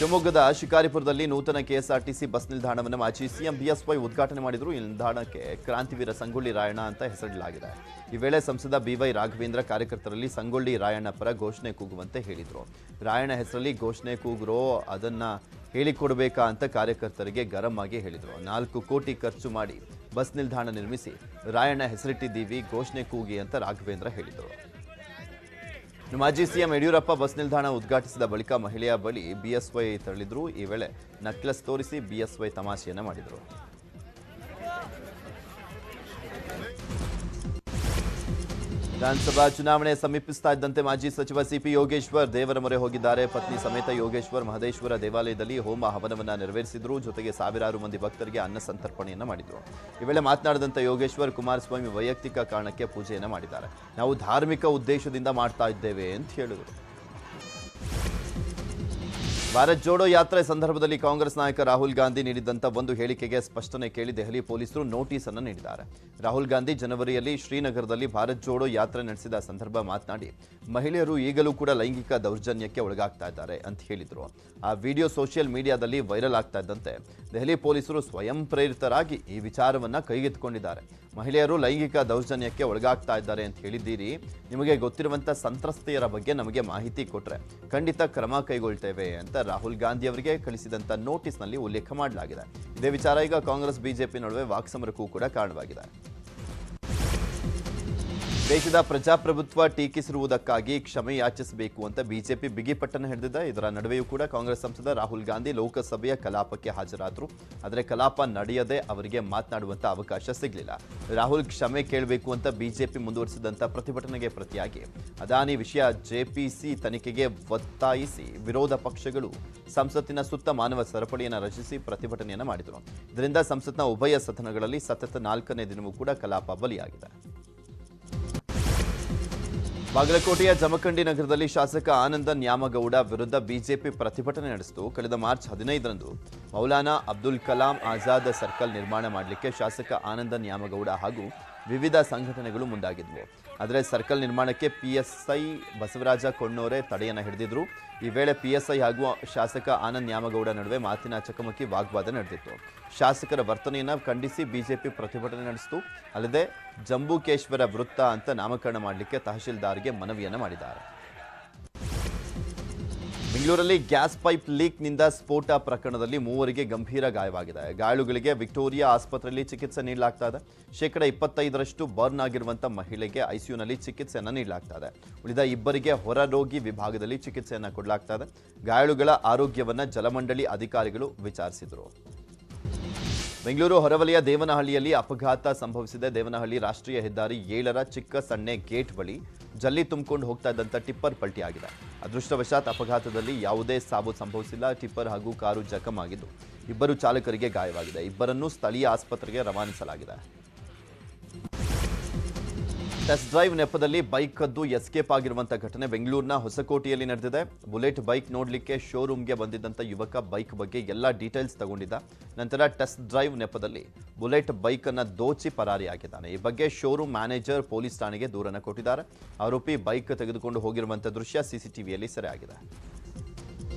ಶಿವಮೊಗ್ಗದ ಶಿಕಾರಿಪುರದಲ್ಲಿ ನೂತನ KSRTC bus ನಿಲ್ದಾಣವನ್ನು ಮಾಜಿ ಸಿಎಂ ಬಿಎಸ್ವೈ ಉದ್ಘಾಟನೆ ಮಾಡಿದ್ರು. ಈ ನಿಲ್ದಾಣಕ್ಕೆ ಕ್ರಾಂತಿವೀರ ಸಂಗೊಳ್ಳಿ ರಾಯಣ್ಣ ಅಂತ ಹೆಸರಿಡಲಾಗಿದೆ. ಈ ವೇಳೆ ಸಂಸದ ಬಿವೈ ರಾಘವೇಂದ್ರ ಕಾರ್ಯಕರ್ತರಲ್ಲಿ ಸಂಗೊಳ್ಳಿ ರಾಯಣ್ಣ ಪರ ಘೋಷಣೆ ಕೂಗುವಂತೆ ಹೇಳಿದ್ರು. ರಾಯಣ್ಣ ಹೆಸರಲ್ಲಿ ಘೋಷಣೆ ಕೂಗ್ರೋ ಅದನ್ನ ಹೇಳಿಕೊಡಬೇಕಾ ಅಂತ ಕಾರ್ಯಕರ್ತರಿಗೆ ಗರಂ ಆಗಿ ಹೇಳಿದ್ರು. 4 ಕೋಟಿ ಖರ್ಚು ಮಾಡಿ ಬಸ್ ನಿಲ್ದಾಣ ನಿರ್ಮಿಸಿ ರಾಯಣ್ಣ ಹೆಸರಿಟ್ಟಿದ್ದೀವಿ, ಘೋಷಣೆ ಕೂಗಿ ಅಂತ ರಾಘವೇಂದ್ರ ಹೇಳಿದರು. ಮಾಜಿ ಸಿಎಂ ಯಡಿಯೂರಪ್ಪ ಬಸ್ ನಿಲ್ದಾಣ ಉದ್ಘಾಟಿಸಿದ ಬಳಿಕ ಮಹಿಳೆಯ ಬಳಿ ಬಿಎಸ್ವೈ ತೆರಳಿದ್ರು. ಈ ವೇಳೆ ನಕ್ಲಸ್ ತೋರಿಸಿ ಬಿಎಸ್ವೈ ತಮಾಷೆಯನ್ನ ಮಾಡಿದರು. ವಿಧಾನಸಭಾ ಚುನಾವಣೆ ಸಮೀಪಿಸ್ತಾ ಇದ್ದಂತೆ ಮಾಜಿ ಸಚಿವ ಸಿಪಿ ಯೋಗೇಶ್ವರ್ ದೇವರ ಮೊರೆ ಹೋಗಿದ್ದಾರೆ. ಪತ್ನಿ ಸಮೇತ ಯೋಗೇಶ್ವರ್ ಮಹದೇಶ್ವರ ದೇವಾಲಯದಲ್ಲಿ ಹೋಮ ಹವನವನ್ನ ನೆರವೇರಿಸಿದ್ರು. ಜೊತೆಗೆ ಸಾವಿರಾರು ಮಂದಿ ಭಕ್ತರಿಗೆ ಅನ್ನ ಸಂತರ್ಪಣೆಯನ್ನ ಮಾಡಿದ್ರು. ಈ ವೇಳೆ ಮಾತನಾಡಿದಂತ ಯೋಗೇಶ್ವರ್ ಕುಮಾರಸ್ವಾಮಿ ವೈಯಕ್ತಿಕ ಕಾರಣಕ್ಕೆ ಪೂಜೆಯನ್ನ ಮಾಡಿದ್ದಾರೆ. ನಾವು ಧಾರ್ಮಿಕ ಉದ್ದೇಶದಿಂದ ಮಾಡ್ತಾ ಇದ್ದೇವೆ ಅಂತ ಹೇಳಿದರು. ಭಾರತ್ ಜೋಡೋ ಯಾತ್ರೆ ಸಂದರ್ಭದಲ್ಲಿ ಕಾಂಗ್ರೆಸ್ ನಾಯಕ ರಾಹುಲ್ ಗಾಂಧಿ ನೀಡಿದಂತ ಒಂದು ಹೇಳಿಕೆಗೆ ಸ್ಪಷ್ಟನೆ ಕೇಳಿ ದೆಹಲಿ ಪೊಲೀಸರು ನೋಟಿಸ್ ಅನ್ನು ನೀಡಿದ್ದಾರೆ. ರಾಹುಲ್ ಗಾಂಧಿ ಜನವರಿಯಲ್ಲಿ ಶ್ರೀನಗರದಲ್ಲಿ ಭಾರತ್ ಜೋಡೋ ಯಾತ್ರೆ ನಡೆಸಿದ ಸಂದರ್ಭ ಮಾತನಾಡಿ ಮಹಿಳೆಯರು ಈಗಲೂ ಕೂಡ ಲೈಂಗಿಕ ದೌರ್ಜನ್ಯಕ್ಕೆ ಒಳಗಾಗ್ತಾ ಇದ್ದಾರೆ ಅಂತ ಹೇಳಿದ್ರು. ಆ ವಿಡಿಯೋ ಸೋಷಿಯಲ್ ಮೀಡಿಯಾದಲ್ಲಿ ವೈರಲ್ ಆಗ್ತಾ ಇದ್ದಂತೆ ದೆಹಲಿ ಪೊಲೀಸರು ಸ್ವಯಂ ಪ್ರೇರಿತರಾಗಿ ಈ ವಿಚಾರವನ್ನ ಕೈಗೆತ್ತಿಕೊಂಡಿದ್ದಾರೆ. ಮಹಿಳೆಯರು ಲೈಂಗಿಕ ದೌರ್ಜನ್ಯಕ್ಕೆ ಒಳಗಾಗ್ತಾ ಇದ್ದಾರೆ ಅಂತ ಹೇಳಿದ್ದೀರಿ. ನಿಮಗೆ ಗೊತ್ತಿರುವಂತ ಸಂತ್ರಸ್ತೆಯರ ಬಗ್ಗೆ ನಮಗೆ ಮಾಹಿತಿ ಕೊಟ್ರೆ ಖಂಡಿತ ಕ್ರಮ ಕೈಗೊಳ್ತೇವೆ ಅಂತ ರಾಹುಲ್ ಗಾಂಧಿ ಅವರಿಗೆ ಕಳಿಸಿದಂತ ನೋಟಿಸ್ನಲ್ಲಿ ಉಲ್ಲೇಖ ಮಾಡಲಾಗಿದೆ. ಇದೇ ವಿಚಾರ ಈಗ ಕಾಂಗ್ರೆಸ್ ಬಿಜೆಪಿ ನಡುವೆ ವಾಕ್ಸಮರಕ್ಕೂ ಕೂಡ ಕಾರಣವಾಗಿದೆ. ದೇಶದ ಪ್ರಜಾಪ್ರಭುತ್ವ ಟೀಕಿಸಿರುವುದಕ್ಕಾಗಿ ಕ್ಷಮೆ ಯಾಚಿಸಬೇಕು ಅಂತ ಬಿಜೆಪಿ ಬಿಗಿಪಟ್ಟನ್ನು ಹಿಡಿದಿದೆ. ಇದರ ನಡುವೆಯೂ ಕೂಡ ಕಾಂಗ್ರೆಸ್ ಸಂಸದ ರಾಹುಲ್ ಗಾಂಧಿ ಲೋಕಸಭೆಯ ಕಲಾಪಕ್ಕೆ ಹಾಜರಾದರು. ಆದರೆ ಕಲಾಪ ನಡೆಯದೆ ಅವರಿಗೆ ಮಾತನಾಡುವಂತ ಅವಕಾಶ ಸಿಗಲಿಲ್ಲ. ರಾಹುಲ್ ಕ್ಷಮೆ ಕೇಳಬೇಕು ಅಂತ ಬಿಜೆಪಿ ಮುಂದುವರಿಸಿದಂತ ಪ್ರತಿಭಟನೆಗೆ ಪ್ರತಿಯಾಗಿ ಅದಾನಿ ವಿಷಯ ಜೆಪಿಸಿ ತನಿಖೆಗೆ ಒತ್ತಾಯಿಸಿ ವಿರೋಧ ಪಕ್ಷಗಳು ಸಂಸತ್ತಿನ ಸುತ್ತ ಮಾನವ ಸರಪಳಿಯನ್ನು ರಚಿಸಿ ಪ್ರತಿಭಟನೆಯನ್ನು ಮಾಡಿದರು. ಇದರಿಂದ ಸಂಸತ್ನ ಉಭಯ ಸದನಗಳಲ್ಲಿ ಸತತ 4ನೇ ದಿನವೂ ಕೂಡ ಕಲಾಪ ಬಲಿಯಾಗಿದೆ. ಬಾಗಲಕೋಟೆಯ ಜಮಖಂಡಿ ನಗರದಲ್ಲಿ ಶಾಸಕ ಆನಂದ ನ್ಯಾಮಗೌಡ ವಿರುದ್ಧ ಬಿಜೆಪಿ ಪ್ರತಿಭಟನೆ ನಡೆಸಿತು. ಕಳೆದ ಮಾರ್ಚ್ 15ರಂದು ಮೌಲಾನಾ ಅಬ್ದುಲ್ ಕಲಾಂ ಆಜಾದ್ ಸರ್ಕಲ್ ನಿರ್ಮಾಣ ಮಾಡಲಿಕ್ಕೆ ಶಾಸಕ ಆನಂದ ನ್ಯಾಮಗೌಡ ಹಾಗೂ ವಿವಿಧ ಸಂಘಟನೆಗಳು ಮುಂದಾಗಿದ್ವು. ಆದರೆ ಸರ್ಕಲ್ ನಿರ್ಮಾಣಕ್ಕೆ ಪಿಎಸ್ಐ ಬಸವರಾಜ ಕೊಣ್ಣೋರೆ ತಡೆಯನ್ನು ಹಿಡಿದಿದ್ರು. ಈ ವೇಳೆ ಪಿಎಸ್ಐ ಹಾಗೂ ಶಾಸಕ ಆನಂದ್ ನ್ಯಾಮಗೌಡ ನಡುವೆ ಮಾತಿನ ಚಕಮಕಿ ವಾಗ್ವಾದ ನಡೆದಿತ್ತು. ಶಾಸಕರ ವರ್ತನೆಯನ್ನು ಖಂಡಿಸಿ ಬಿಜೆಪಿ ಪ್ರತಿಭಟನೆ ನಡೆಸಿತು. ಅಲ್ಲದೆ ಜಂಬೂಕೇಶ್ವರ ವೃತ್ತ ಅಂತ ನಾಮಕರಣ ಮಾಡಲಿಕ್ಕೆ ತಹಶೀಲ್ದಾರ್ಗೆ ಮನವಿಯನ್ನು ಮಾಡಿದ್ದಾರೆ. ಬೆಂಗಳೂರಲ್ಲಿ ಗ್ಯಾಸ್ ಪೈಪ್ ಲೀಕ್ನಿಂದ ಸ್ಫೋಟ ಪ್ರಕರಣದಲ್ಲಿ 3 ಗಂಭೀರ ಗಾಯವಾಗಿದೆ. ಗಾಯಾಳುಗಳಿಗೆ ವಿಕ್ಟೋರಿಯಾ ಆಸ್ಪತ್ರೆಯಲ್ಲಿ ಚಿಕಿತ್ಸೆ ನೀಡಲಾಗ್ತಾ ಇದೆ. 25% ಬರ್ನ್ ಆಗಿರುವಂತಹ ಮಹಿಳೆಗೆ ಐಸಿಯುನಲ್ಲಿ ಚಿಕಿತ್ಸೆಯನ್ನು ನೀಡಲಾಗ್ತಾ ಇದೆ. ಉಳಿದ 2 ಹೊರರೋಗಿ ವಿಭಾಗದಲ್ಲಿ ಚಿಕಿತ್ಸೆಯನ್ನು ಕೊಡಲಾಗ್ತಾ ಇದೆ. ಗಾಯಾಳುಗಳ ಆರೋಗ್ಯವನ್ನು ಜಲಮಂಡಳಿ ಅಧಿಕಾರಿಗಳು ವಿಚಾರಿಸಿದರು. ಬೆಂಗಳೂರು ಹೊರವಲಯ ದೇವನಹಳ್ಳಿಯಲ್ಲಿ ಅಪಘಾತ ಸಂಭವಿಸಿದೆ. ದೇವನಹಳ್ಳಿ ರಾಷ್ಟ್ರೀಯ ಹೆದ್ದಾರಿ 7ರ ಚಿಕ್ಕ ಸಣ್ಣೆ ಗೇಟ್ ಬಳಿ ಜಲ್ಲಿ ತುಂಬಿಕೊಂಡು ಹೋಗ್ತಾ ಇದ್ದಂಥ ಟಿಪ್ಪರ್ ಪಲ್ಟಿಯಾಗಿದೆ. ಅದೃಷ್ಟವಶಾತ್ ಅಪಘಾತದಲ್ಲಿ ಯಾವುದೇ ಸಾವು ಸಂಭವಿಸಿಲ್ಲ. ಟಿಪ್ಪರ್ ಹಾಗೂ ಕಾರು ಜಖಂ ಆಗಿದ್ದು 2 ಚಾಲಕರಿಗೆ ಗಾಯವಾಗಿದೆ. 2ರನ್ನೂ ಸ್ಥಳೀಯ ಆಸ್ಪತ್ರೆಗೆ ರವಾನಿಸಲಾಗಿದೆ. ಟೆಸ್ಟ್ ಡ್ರೈವ್ ನೆಪದಲ್ಲಿ ಬೈಕ್ ಕದ್ದು ಎಸ್ಕೇಪ್ ಆಗಿರುವಂತಹ ಘಟನೆ ಬೆಂಗಳೂರಿನ ಹೊಸಕೋಟೆಯಲ್ಲಿ ನಡೆದಿದೆ. ಬುಲೆಟ್ ಬೈಕ್ ನೋಡಲಿಕ್ಕೆ ಶೋರೂಮ್ಗೆ ಬಂದಿದ್ದಂಥ ಯುವಕ ಬೈಕ್ ಬಗ್ಗೆ ಎಲ್ಲ ಡೀಟೇಲ್ಸ್ ತಗೊಂಡಿದ್ದ. ನಂತರ ಟೆಸ್ಟ್ ಡ್ರೈವ್ ನೆಪದಲ್ಲಿ ಬುಲೆಟ್ ಬೈಕ್ ಅನ್ನ ದೋಚಿ ಪರಾರಿಯಾಗಿದ್ದಾನೆ. ಈ ಬಗ್ಗೆ ಶೋರೂಮ್ ಮ್ಯಾನೇಜರ್ ಪೊಲೀಸ್ ಠಾಣೆಗೆ ದೂರನ್ನು ಕೊಟ್ಟಿದ್ದಾರೆ. ಆರೋಪಿ ಬೈಕ್ ತೆಗೆದುಕೊಂಡು ಹೋಗಿರುವಂತಹ ದೃಶ್ಯ ಸಿಸಿಟಿವಿಯಲ್ಲಿ ಸೆರೆಯಾಗಿದೆ.